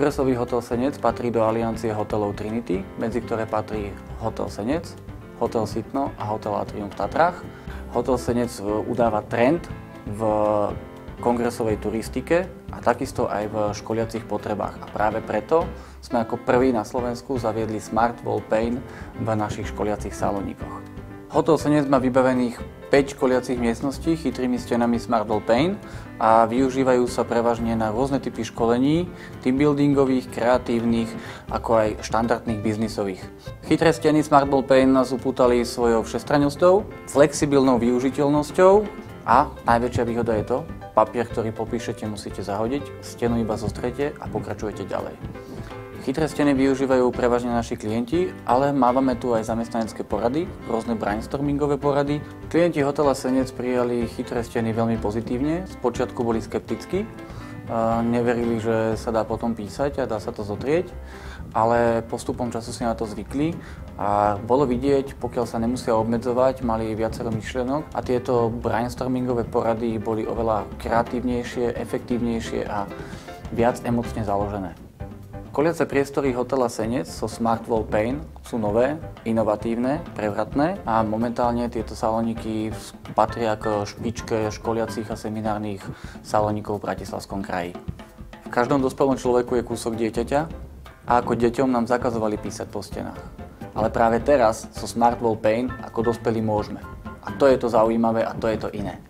Kongresový hotel Senec patrí do aliancie hotelov Trinity, medzi ktoré patrí Hotel Senec, Hotel Sitno a Hotel Atrium v Tatrách. Hotel Senec udáva trend v kongresovej turistike a takisto aj v školiacich potrebách. A práve preto sme ako prví na Slovensku zaviedli Smart Wall Paint v našich školiacich salónikoch. Hotel Senec má vybavených 5 školiacich miestností chytrými stenami Smart Wall Paint a využívajú sa prevažne na rôzne typy školení, teambuildingových, kreatívnych, ako aj štandardných biznisových. Chytré steny Smart Wall Paint nás upútali svojou všestrannosťou, flexibilnou využiteľnosťou a najväčšia výhoda je to, papier, ktorý popíšete, musíte zahodiť, stenu iba zostriete a pokračujete ďalej. Chytré steny využívajú prevažne naši klienti, ale mávame tu aj zamestnanecké porady, rôzne brainstormingové porady. Klienti hotela Senec prijali chytré steny veľmi pozitívne. Spočiatku boli skeptickí, neverili, že sa dá potom písať a dá sa to zotrieť, ale postupom času si na to zvykli a bolo vidieť, pokiaľ sa nemusia obmedzovať, mali viacero myšlienok a tieto brainstormingové porady boli oveľa kreatívnejšie, efektívnejšie a viac emotne založené. Školiace priestory hotela Senec so Smart Wall Paint sú nové, inovatívne, prevratné a momentálne tieto salóniky patria k špičke školiacich a seminárnych salónikov v Bratislavskom kraji. V každom dospelom človeku je kúsok dieťaťa a ako deťom nám zakazovali písať po stenách. Ale práve teraz so Smart Wall Paint ako dospelí môžeme. A to je to zaujímavé a to je to iné.